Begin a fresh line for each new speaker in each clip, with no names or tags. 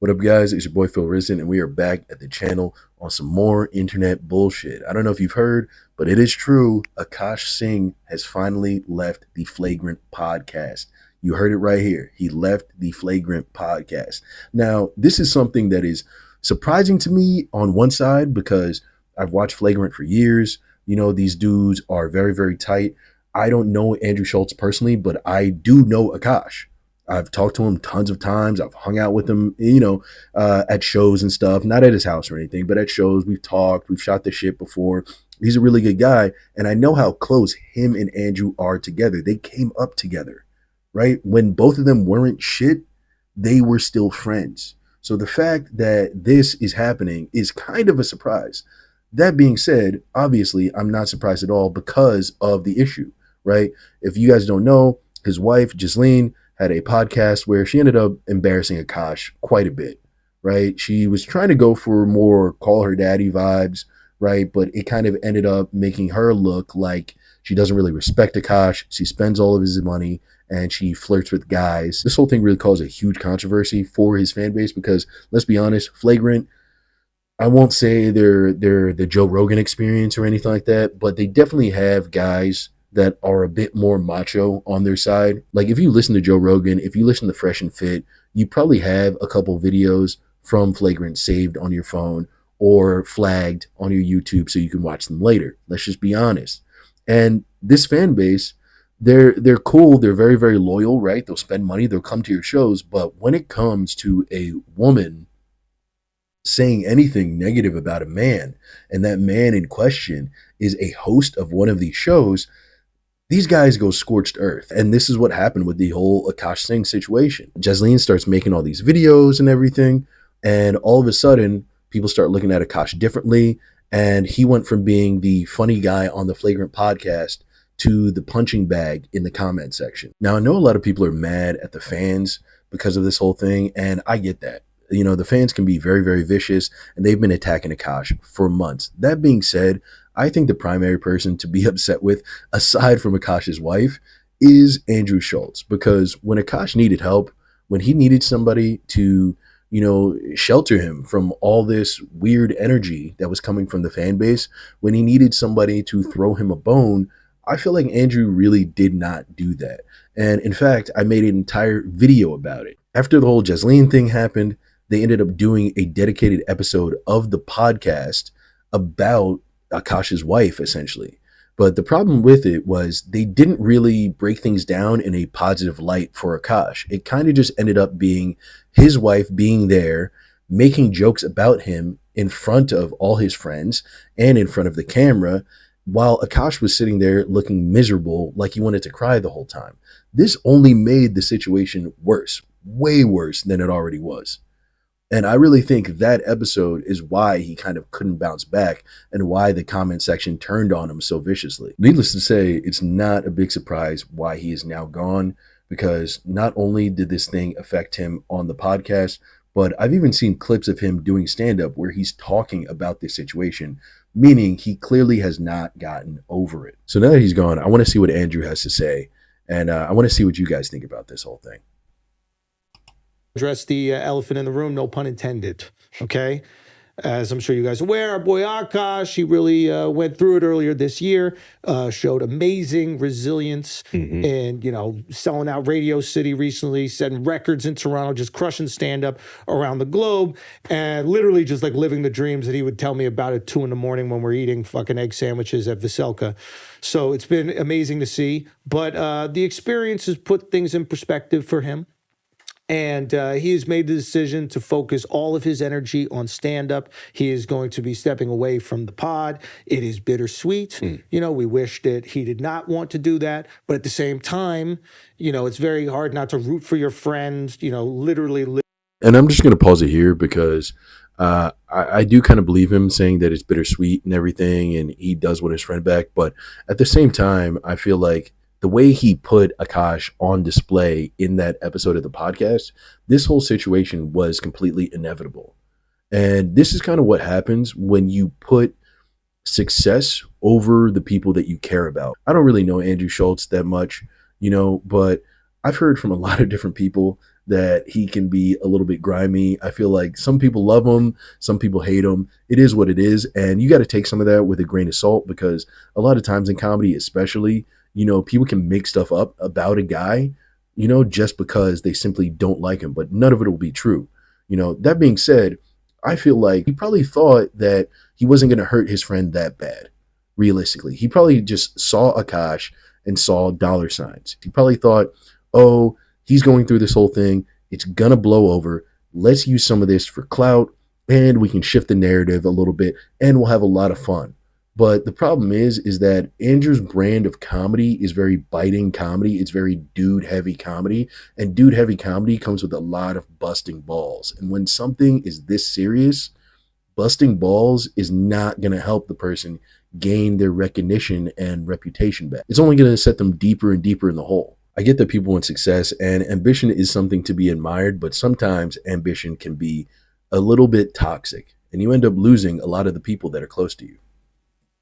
What up, guys? It's your boy Phil Risen, and we are back at the channel on some more internet bullshit. I don't know if you've heard, but it is true. Akaash Singh has finally left the Flagrant podcast. You heard it right here. He left the Flagrant podcast. Now, this is something that is surprising to me on one side because I've watched Flagrant for years. You know, these dudes are very, very tight. I don't know Andrew Schulz personally, but I do know Akaash. I've talked to him tons of times. I've hung out with him, at shows and stuff, not at his house or anything, but at shows. We've talked, we've shot the shit before. He's a really good guy. And I know how close him and Andrew are together. They came up together, right? When both of them weren't shit, they were still friends. So the fact that this is happening is kind of a surprise. That being said, obviously, I'm not surprised at all because of the issue, right? If you guys don't know, his wife, Ghislaine, had a podcast where she ended up embarrassing Akaash quite a bit, right? She was trying to go for more call her daddy vibes, right? But it kind of ended up making her look like she doesn't really respect Akaash. She spends all of his money and she flirts with guys. This whole thing really caused a huge controversy for his fan base because, let's be honest, Flagrant, I won't say they're the Joe Rogan experience or anything like that, but they definitely have guys that are a bit more macho on their side. Like if you listen to Joe Rogan, if you listen to Fresh and Fit, you probably have a couple videos from Flagrant saved on your phone or flagged on your YouTube so you can watch them later. Let's just be honest. And this fan base, they're cool, they're very, very loyal, right? They'll spend money, they'll come to your shows, but when it comes to a woman saying anything negative about a man, and that man in question is a host of one of these shows, these guys go scorched earth. And this is what happened with the whole Akaash Singh situation. Ghislaine starts making all these videos and everything. And all of a sudden, people start looking at Akaash differently. And he went from being the funny guy on the Flagrant podcast to the punching bag in the comment section. Now, I know a lot of people are mad at the fans because of this whole thing. And I get that. You know, the fans can be very, very vicious, and they've been attacking Akaash for months. That being said, I think the primary person to be upset with, aside from Akaash's wife, is Andrew Schulz. Because when Akaash needed help, when he needed somebody to, shelter him from all this weird energy that was coming from the fan base, when he needed somebody to throw him a bone, I feel like Andrew really did not do that. And in fact, I made an entire video about it. After the whole Ghislaine thing happened, they ended up doing a dedicated episode of the podcast about Akaash's wife, essentially. But the problem with it was they didn't really break things down in a positive light for Akaash. It kind of just ended up being his wife being there, making jokes about him in front of all his friends and in front of the camera, while Akaash was sitting there looking miserable, like he wanted to cry the whole time. This only made the situation worse, way worse than it already was. And I really think that episode is why he kind of couldn't bounce back and why the comment section turned on him so viciously. Needless to say, it's not a big surprise why he is now gone, because not only did this thing affect him on the podcast, but I've even seen clips of him doing stand-up where he's talking about this situation, meaning he clearly has not gotten over it. So now that he's gone, I want to see what Andrew has to say, and I want to see what you guys think about this whole thing.
Address the elephant in the room, no pun intended, okay? As I'm sure you guys are aware, our boy Akaash, he really went through it earlier this year, showed amazing resilience and, selling out Radio City recently, setting records in Toronto, just crushing stand-up around the globe, and literally just like living the dreams that he would tell me about at 2 a.m. when we're eating fucking egg sandwiches at Veselka. So it's been amazing to see, but the experience has put things in perspective for him. And he has made the decision to focus all of his energy on stand-up. He is going to be stepping away from the pod. It is bittersweet. We wish that he did not want to do that. But at the same time, it's very hard not to root for your friends, literally.
And I'm just going to pause it here because I do kind of believe him saying that it's bittersweet and everything, and he does want his friend back. But at the same time, I feel like the way he put Akaash on display in that episode of the podcast, this whole situation was completely inevitable. And this is kind of what happens when you put success over the people that you care about. I don't really know Andrew Schulz that much, but I've heard from a lot of different people that he can be a little bit grimy. I feel like some people love him, some people hate him. It is what it is. And you got to take some of that with a grain of salt, because a lot of times in comedy, especially, people can make stuff up about a guy, just because they simply don't like him, but none of it will be true. That being said, I feel like he probably thought that he wasn't going to hurt his friend that bad. Realistically, he probably just saw Akaash and saw dollar signs. He probably thought, oh, he's going through this whole thing. It's going to blow over. Let's use some of this for clout, and we can shift the narrative a little bit, and we'll have a lot of fun. But the problem is that Andrew's brand of comedy is very biting comedy. It's very dude-heavy comedy. And dude-heavy comedy comes with a lot of busting balls. And when something is this serious, busting balls is not going to help the person gain their recognition and reputation back. It's only going to set them deeper and deeper in the hole. I get that people want success, and ambition is something to be admired, but sometimes ambition can be a little bit toxic, and you end up losing a lot of the people that are close to you.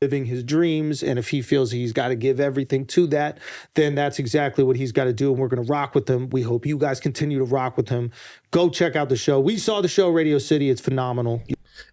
Living his dreams, and if he feels he's got to give everything to that, then that's exactly what he's got to do, and we're going to rock with him. We hope you guys continue to rock with him. Go check out the show. We saw the show Radio City. It's phenomenal.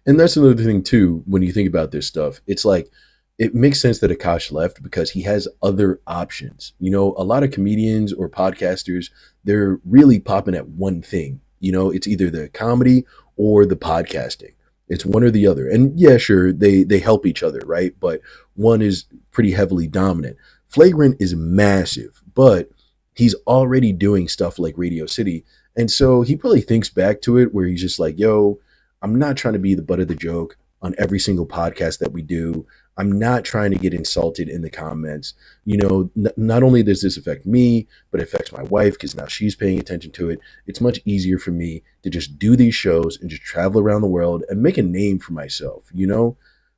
And that's another thing too, when you think about this stuff, it's like it makes sense that Akaash left because he has other options. A lot of comedians or podcasters, they're really popping at one thing. It's either the comedy or the podcasting. It's one or the other. And yeah, sure, they help each other, right? But one is pretty heavily dominant. Flagrant is massive, but he's already doing stuff like Radio City. And so he probably thinks back to it where he's just like, yo, I'm not trying to be the butt of the joke on every single podcast that we do. I'm not trying to get insulted in the comments. Not only does this affect me, but it affects my wife because now she's paying attention to it. It's much easier for me to just do these shows and just travel around the world and make a name for myself,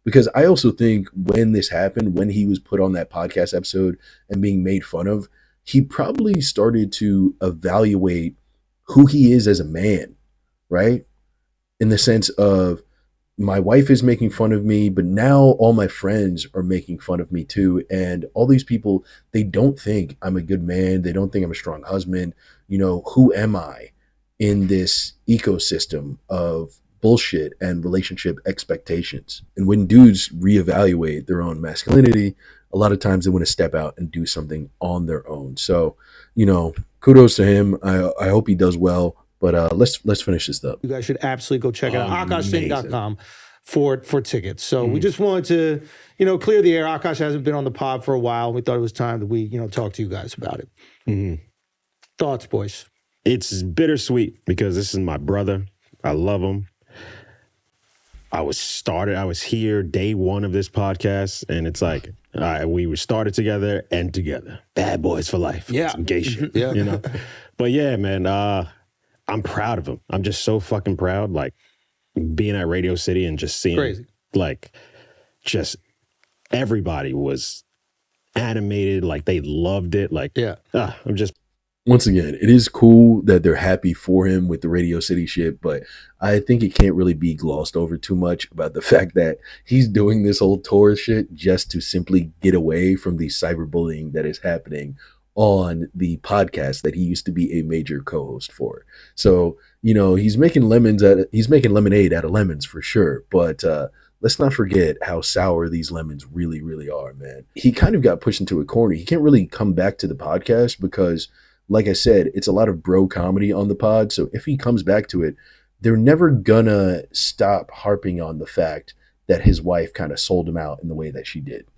because I also think when this happened, when he was put on that podcast episode and being made fun of, he probably started to evaluate who he is as a man, right? In the sense of, my wife is making fun of me, but now all my friends are making fun of me too. And all these people, they don't think I'm a good man. They don't think I'm a strong husband. Who am I in this ecosystem of bullshit and relationship expectations? And when dudes reevaluate their own masculinity, a lot of times they want to step out and do something on their own. So, kudos to him. I hope he does well. But let's finish this up.
You guys should absolutely go check it out. AkaashSingh.com for tickets. So we just wanted to, clear the air. Akaash hasn't been on the pod for a while. And we thought it was time that we, talk to you guys about it. Thoughts, boys?
It's bittersweet because this is my brother. I love him. I was here day one of this podcast, and it's like, we were started together and together. Bad boys for life.
Yeah.
Some gay shit,
Yeah.
But yeah, man, I'm proud of him. I'm just so fucking proud, like being at Radio City and just seeing
Crazy.
Like just everybody was animated, like they loved it. Like,
yeah,
I'm just.
Once again, it is cool that they're happy for him with the Radio City shit, but I think it can't really be glossed over too much about the fact that he's doing this whole tour shit just to simply get away from the cyberbullying that is happening on the podcast that he used to be a major co-host for. So, he's making lemonade out of lemons for sure. But let's not forget how sour these lemons really, really are, man. He kind of got pushed into a corner. He can't really come back to the podcast because, like I said, it's a lot of bro comedy on the pod. So if he comes back to it, they're never gonna stop harping on the fact that his wife kind of sold him out in the way that she did,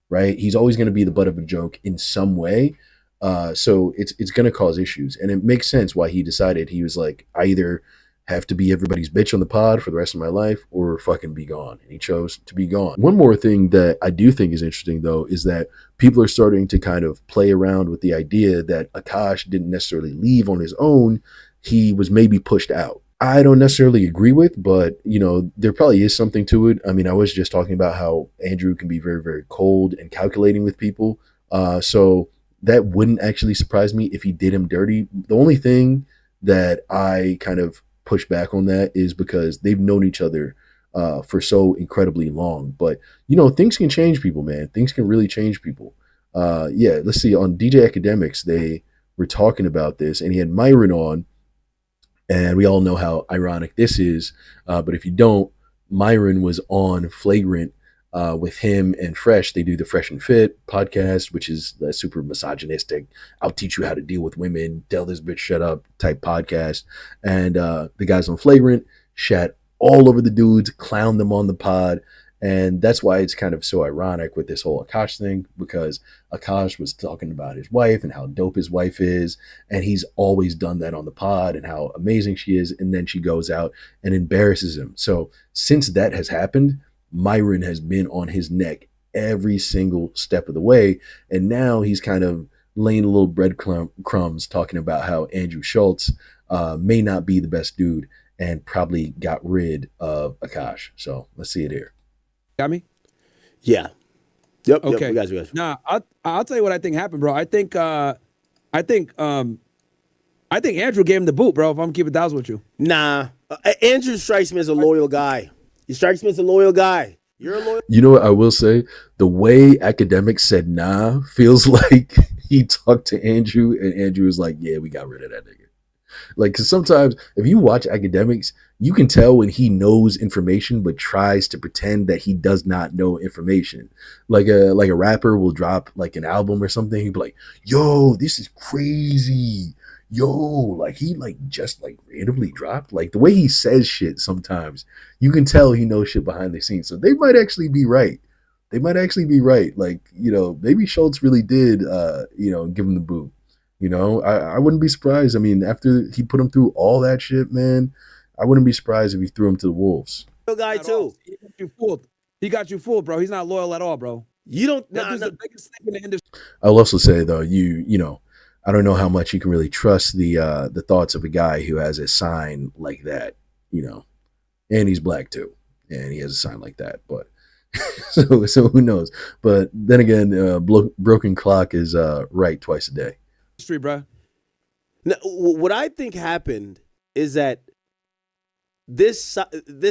right? He's always going to be the butt of a joke in some way. So it's going to cause issues. And it makes sense why he decided, he was like, I either have to be everybody's bitch on the pod for the rest of my life or fucking be gone. And he chose to be gone. One more thing that I do think is interesting, though, is that people are starting to kind of play around with the idea that Akaash didn't necessarily leave on his own. He was maybe pushed out. I don't necessarily agree with, but, there probably is something to it. I mean, I was just talking about how Andrew can be very, very cold and calculating with people. So that wouldn't actually surprise me if he did him dirty. The only thing that I kind of push back on that is because they've known each other for so incredibly long. But, things can change people, man. Things can really change people. Let's see. On DJ Academics, they were talking about this, and he had Myron on, And we all know how ironic this is. But if you don't, Myron was on Flagrant with him and Fresh. They do the Fresh and Fit podcast, which is a super misogynistic, I'll teach you how to deal with women, tell this bitch shut up type podcast. And the guys on Flagrant shat all over the dudes, clowned them on the pod. And that's why it's kind of so ironic with this whole Akaash thing, because Akaash was talking about his wife and how dope his wife is. And he's always done that on the pod and how amazing she is. And then she goes out and embarrasses him. So since that has happened, Myron has been on his neck every single step of the way. And now he's kind of laying a little breadcrumbs talking about how Andrew Schulz may not be the best dude and probably got rid of Akaash. So let's see it here.
Got me?
Yeah. Yep.
Okay.
Yep, we got you guys.
Nah, I'll tell you what I think happened, bro. I think Andrew gave him the boot, bro. If I'm keeping thousands with you.
Nah. Andrew strikes me as a loyal guy. He strikes me as a loyal guy. You're a loyal.
You know what I will say? The way Academics said nah feels like he talked to Andrew and Andrew was like, yeah, we got rid of that nigga. Like, because sometimes if you watch Academics, you can tell when he knows information but tries to pretend that he does not know information. Like a rapper will drop like an album or something, he'd be like, yo, this is crazy. Yo, like he like just like randomly dropped. Like the way he says shit sometimes, you can tell he knows shit behind the scenes. So they might actually be right. Like, you know, maybe Schultz really did give him the boot. You know, I wouldn't be surprised. I mean, after he put him through all that shit, man, I wouldn't be surprised if he threw him to the wolves.
Loyal guy too.
He got you fooled, bro. He's not loyal at all, bro.
You don't.
That's the biggest thing in the industry.
I'll also say though, you know, I don't know how much you can really trust the thoughts of a guy who has a sign like that, you know, and he's black too, and he has a sign like that. But so who knows? But then again, broken clock is right twice a day.
Street, bro.
Now, what I think happened is that this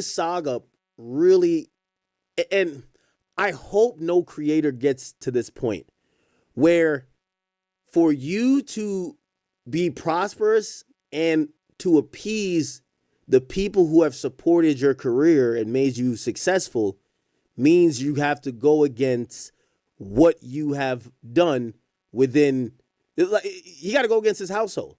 saga really, and I hope no creator gets to this point where for you to be prosperous and to appease the people who have supported your career and made you successful means you have to go against what you have done within. You got to go against his household.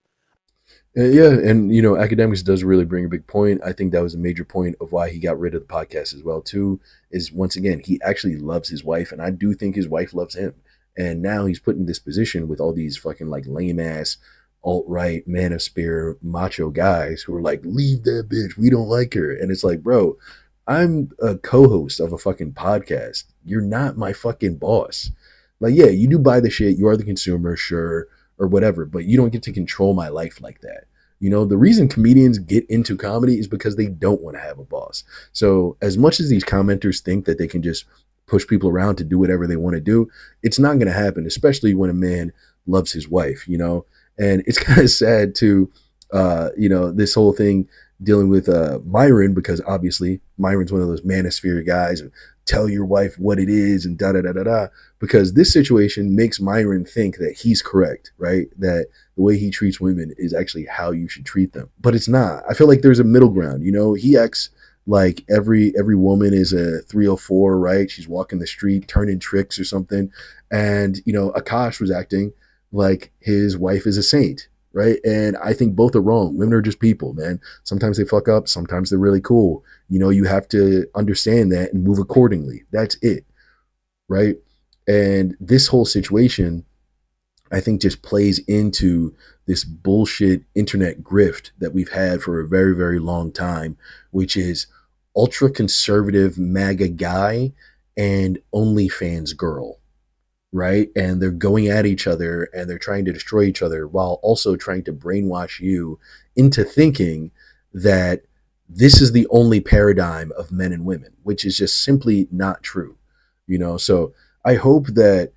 Yeah, and you know, Academics does really bring a big point. I think that was a major point of why he got rid of the podcast as well too, is once again, he actually loves his wife, and I do think his wife loves him. And now he's put in this position with all these fucking like lame ass alt-right manosphere macho guys who are like, leave that bitch, we don't like her. And it's like, bro, I'm a co-host of a fucking podcast. You're not my fucking boss. Like, yeah, you do buy the shit, you are the consumer, sure, or whatever, but you don't get to control my life like that. You know, the reason comedians get into comedy is because they don't want to have a boss. So as much as these commenters think that they can just push people around to do whatever they want to do, it's not going to happen, especially when a man loves his wife, you know? And it's kind of sad too, this whole thing dealing with Myron, because obviously Myron's one of those manosphere guys, tell your wife what it is and da-da-da-da-da, because this situation makes Myron think that he's correct, right? That the way he treats women is actually how you should treat them. But it's not. I feel like there's a middle ground, you know? He acts like every woman is a 304, right? She's walking the street, turning tricks or something. And, you know, Akaash was acting like his wife is a saint, right? And I think both are wrong. Women are just people, man. Sometimes they fuck up. Sometimes they're really cool. You know, you have to understand that and move accordingly. That's it, right? And this whole situation, I think, just plays into this bullshit internet grift that we've had for a very, very long time, which is ultra conservative MAGA guy and OnlyFans girl, right? And they're going at each other and they're trying to destroy each other while also trying to brainwash you into thinking that this is the only paradigm of men and women, which is just simply not true, you know? So I hope that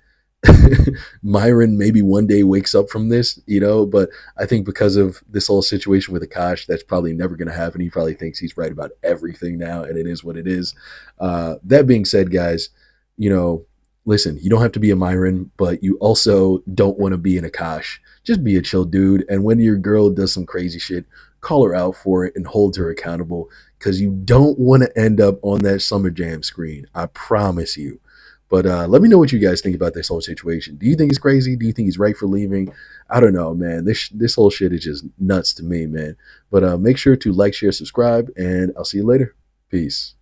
Myron maybe one day wakes up from this, you know, but I think because of this whole situation with Akaash, that's probably never going to happen. He probably thinks he's right about everything now, and it is what it is. That being said, guys, you know, listen, you don't have to be a Myron, but you also don't want to be an Akaash. Just be a chill dude. And when your girl does some crazy shit, call her out for it and hold her accountable, because you don't want to end up on that Summer Jam screen. I promise you. But let me know what you guys think about this whole situation. Do you think he's crazy? Do you think he's right for leaving? I don't know, man. This whole shit is just nuts to me, man. But make sure to like, share, subscribe, and I'll see you later. Peace.